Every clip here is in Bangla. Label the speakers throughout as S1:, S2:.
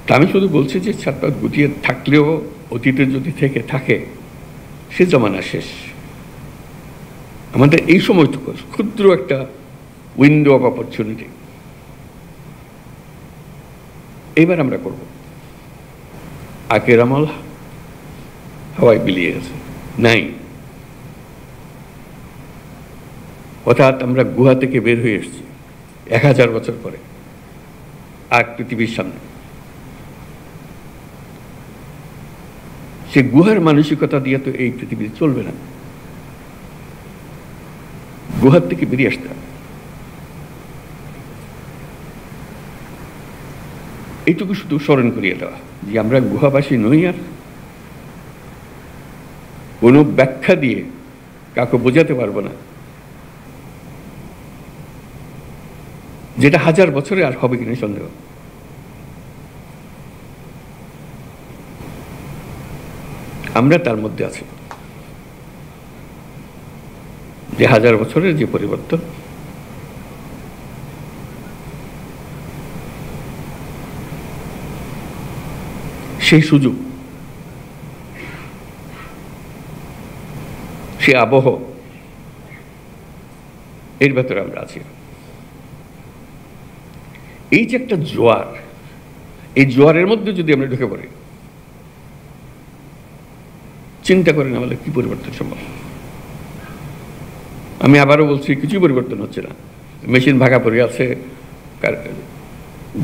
S1: তা আমি শুধু বলছি যে ছাত্র গুটিয়ে থাকলেও অতীতে যদি থেকে থাকে সে জমানা শেষ। আমাদের এই সময়টুকু ক্ষুদ্র একটা উইন্ডো অফ অপরচুনিটি এইবার আমরা করব। আগের আমল হাওয়ায় বিলিয়ে গেছে, নাই। অর্থাৎ আমরা গুহা থেকে বের হয়ে এসেছি 1000 বছর পরে আর পৃথিবীর সামনে। সে গুহার মানসিকতা দিয়ে তো এই পৃথিবী চলবে না, গুহার থেকে বেরিয়ে আসতে হবে। এইটুকু শুধু স্মরণ করিয়ে দেওয়া যে আমরা গুহাবাসী নই, আর কোনো ব্যাখ্যা দিয়ে কাউকে বোঝাতে পারবো না যেটা 1000 বছরে আর হবে কিনা সন্দেহ। আমরা তার মধ্যে আছি যে 1000 বছরের যে পরিবর্তন, সেই সুযোগ, সে আবহ, এর ভেতরে আমরা আছি। এই যে একটা জোয়ার, এই জোয়ারের মধ্যে যদি আমরা ঢুকে পড়ি, চিন্তা করেন আমাদের কি পরিবর্তন সম্ভব। আমি আবারও বলছি, কিছুই পরিবর্তন হচ্ছে না। মেশিন ভাগা পড়ে আছে,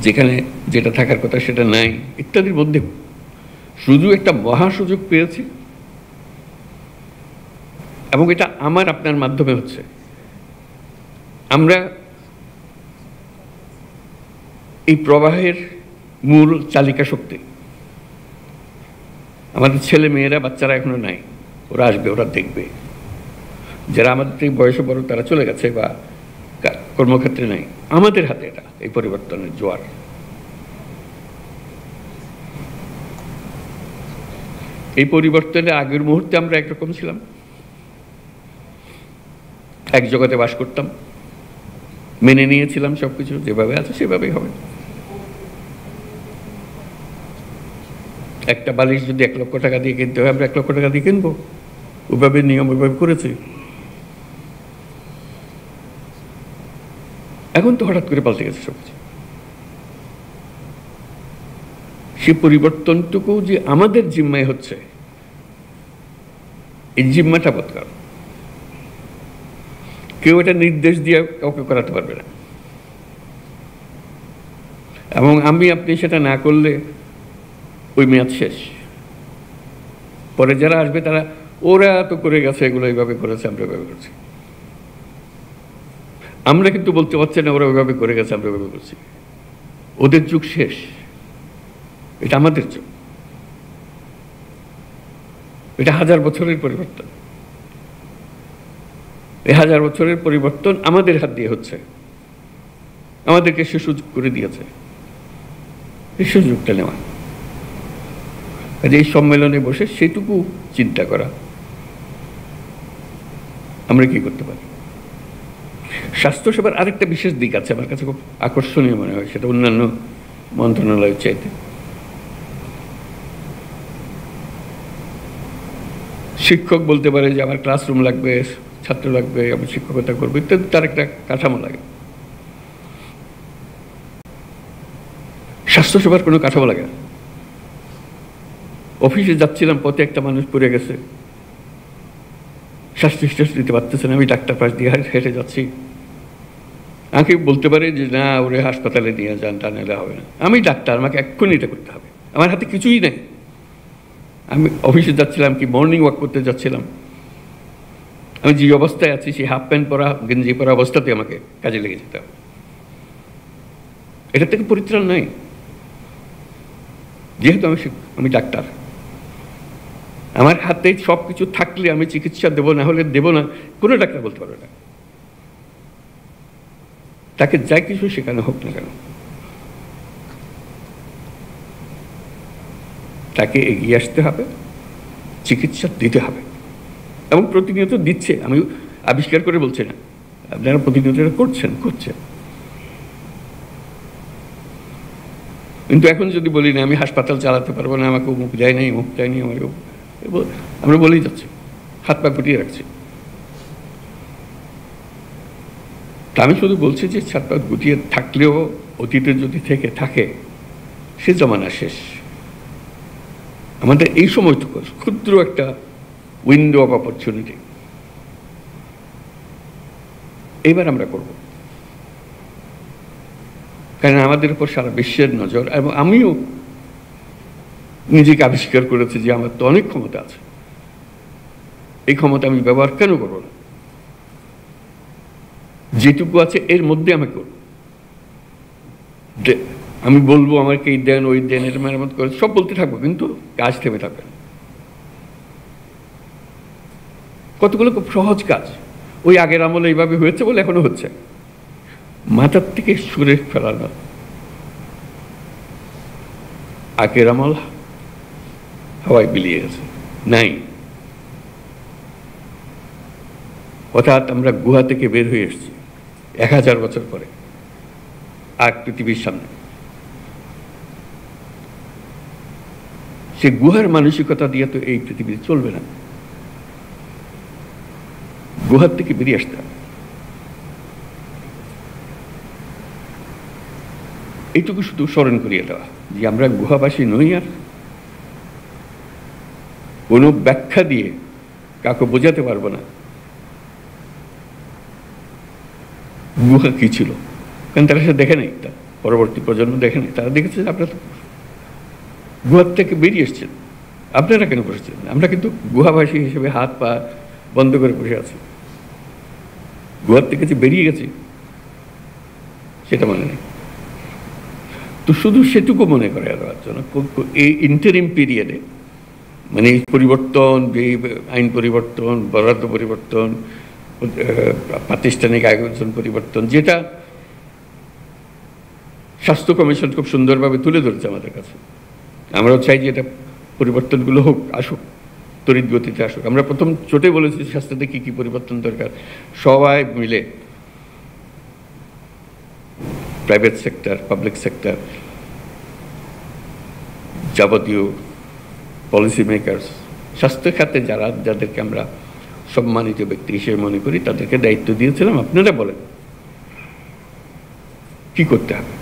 S1: যেখানে যেটা থাকার কথা সেটা নাই, ইত্যাদির মধ্যে শুধু একটা মহা সুযোগ পেয়েছি, এবং এটা আমার আপনার মাধ্যমে হচ্ছে। আমরা এই প্রবাহের মূল চালিকা শক্তি। আমাদের ছেলে মেয়েরা, বাচ্চারা এখনো নাই, ওরা আসবে, ওরা দেখবে। যারা আমাদের থেকে বয়সে বড় তারা চলে গেছে বা কর্মক্ষেত্রে নাই, আমাদের হাতে এটা, এই পরিবর্তনের জোয়ার। এই পরিবর্তনের আগের মুহূর্তে আমরা একরকম ছিলাম, এক জগতে বাস করতাম, মেনে নিয়েছিলাম সবকিছু যেভাবে আছে সেভাবেই হবে। একটা বালিশ যদি 1 লক্ষ টাকা দিয়ে কিনতে হয়, আমরা 1 লক্ষ টাকা দিয়ে কিনবো, ওইভাবে নিয়ম ওইভাবে করেছি। এখন তো হঠাৎ করে পাল্টে গেছে সবকিছু। সে পরিবর্তনটুকু যে আমাদের জিম্মায় হচ্ছে, এই জিম্মাটা বোধ কর, কেউ এটা নির্দেশ দিয়ে কাউকে করাতে পারবে না। এবং আমি আপনি সেটা না করলে ওই মেয়াদ শেষ। পরে যারা আসবে তারা, ওরা তো করে গেছে, এগুলো এইভাবে করেছে, আমরা ওইভাবে করছি। আমরা কিন্তু বলতে পারছি না ওরা ওইভাবে করে গেছে, আমরা ওইভাবে করছি। ওদের যুগ শেষ, এটা আমাদের যুগ। এটা 1000 বছরের পরিবর্তন। এই 1000 বছরের পরিবর্তন আমাদের হাত দিয়ে হচ্ছে, আমাদেরকে সে সুযোগ করে দিয়েছে। এই সুযোগটা নেওয়া, এই সম্মেলনে বসে সেটুকু চিন্তা করা, আমরা কি করতে পারি। স্বাস্থ্যসেবার আরেকটা বিশেষ দিক আছে আমার কাছে, খুব আকর্ষণীয় মনে হয়, সেটা অন্যান্য মন্ত্রণালয়ের চাইতে। শিক্ষক বলতে পারে যে আমার ক্লাসরুম লাগবে, ছাত্র লাগবে, আমি শিক্ষকতা করবো ইত্যাদি, তার একটা কাঠামো লাগে। স্বাস্থ্যসেবার কোনো কাঠামো লাগে না। অফিসে যাচ্ছিলাম, পথে একটা মানুষ পড়ে গেছে, শ্বাস নিঃশ্বাস দিতে পারতেছে না, আমি ডাক্তার পাশ দিয়ে হেঁটে যাচ্ছি। আমাকে বলতে পারে যে না, ওরে হাসপাতালে নিয়ে যান, তা নিলে হবে না। আমি ডাক্তার, আমাকে এক্ষুনি এটা করতে হবে, আমার হাতে কিছুই নেই। আমি অফিসে যাচ্ছিলাম, কি মর্নিং ওয়াক করতে যাচ্ছিলাম, আমি যে অবস্থায় আছি সেই হাফ প্যান্ট পরা, গেঞ্জি পরা অবস্থাতে আমাকে কাজে লেগে যেতে হবে। এটা থেকে পরিত্রাণ নাই, যেহেতু আমি ডাক্তার। আমার হাতে সব কিছু থাকলে আমি চিকিৎসা দেবো, না হলে দেবো না, কোনো ডাক্তার বলতে পারবে না। তাকে যাই কিছু শেখানো হোক না কেন, তাকে এগিয়ে আসতে হবে, চিকিৎসা দিতে হবে, এবং প্রতিনিয়ত দিচ্ছে। আমি আবিষ্কার করে বলছি না, আপনারা প্রতিনিয়ত করছেন। কিন্তু এখন যদি বলি না আমি হাসপাতাল চালাতে পারবো না, আমাকে অমুক দেয় নাই, অমুক দেয় নি, আমাকে আমরা বলেই যাচ্ছি, হাত পা গুটিয়ে রাখছি। তা আমি শুধু বলছি যে হাত পা গুটিয়ে থাকলেও অতীতে যদি থেকে থাকে সে জমানা শেষ। আমাদের এই সময়টুকু ক্ষুদ্র একটা উইন্ডো অফ অপরচুনিটি এইবার আমরা করব, কারণ আমাদের উপর সারা বিশ্বের নজর। এবং আমিও নিজেকে আবিষ্কার করেছি যে আমার তো অনেক ক্ষমতা আছে, এই ক্ষমতা আমি ব্যবহার কেন করবো না? যেটুকু আছে এর মধ্যে আমি করব। আমি বলবো আমাকে এই দেন ওই দেন এর মেরামত করে সব বলতে থাকবো, কিন্তু কাজ থেমে থাকবে না। কতগুলো খুব সহজ কাজ, ওই আগের আমলে এইভাবে হয়েছে বলে এখনো হচ্ছে, মাথার থেকে সুরে ফেলানো। আগের আমল হাওয়ায় বিলিয়ে গেছে, নাই। অর্থাৎ আমরা গুহা থেকে বের হয়ে এসেছি 1000 বছর পরে আর পৃথিবীর সামনে। সে গুহার মানসিকতা দিয়ে তো এই পৃথিবী চলবে না, গুহার থেকে বেরিয়ে আসতে হবে। এইটুকু শুধু স্মরণ করিয়ে দেওয়া যে আমরা গুহাবাসী নই, আর কোনো ব্যাখ্যা দিয়ে কাউকে বোঝাতে পারবো না গুহা কি ছিল, কারণ তারা সে দেখে নেই, তার পরবর্তী প্রজন্ম দেখে নেই। তারা দেখেছে যে আপনারা গুহার থেকে বেরিয়ে এসছেন, আপনারা কেন বসেছেন? আমরা কিন্তু গুহাবাসী হিসেবে হাত পা বন্ধ করে বসে আছি, গুহার থেকে যে বেরিয়ে গেছি সেটা মনে নেই। তো শুধু সেটুকু মনে করে দেওয়ার জন্য এই ইন্টারিম পিরিয়ডে, মানে এই পরিবর্তন, এই আইন পরিবর্তন, বরাদ্দ পরিবর্তন, প্রাতিষ্ঠানিক আয়োজন পরিবর্তন, যেটা স্বাস্থ্য কমিশন খুব সুন্দরভাবে তুলে ধরেছে আমাদের কাছে, আমরাও চাই যে এটা পরিবর্তনগুলো হোক, আসুক, তড়িৎ গতিতে আসুক। আমরা প্রথম চোটে বলেছি স্বাস্থ্যতে কী কী পরিবর্তন দরকার, সবাই মিলে প্রাইভেট সেক্টর, পাবলিক সেক্টর, যাবতীয় পলিসি মেকার্স, স্বাস্থ্য খাতে যাদেরকে আমরা সম্মানিত ব্যক্তি হিসেবে মনে করি, তাদেরকে দায়িত্ব দিয়েছিলাম, আপনারা বলেন কি করতে হবে।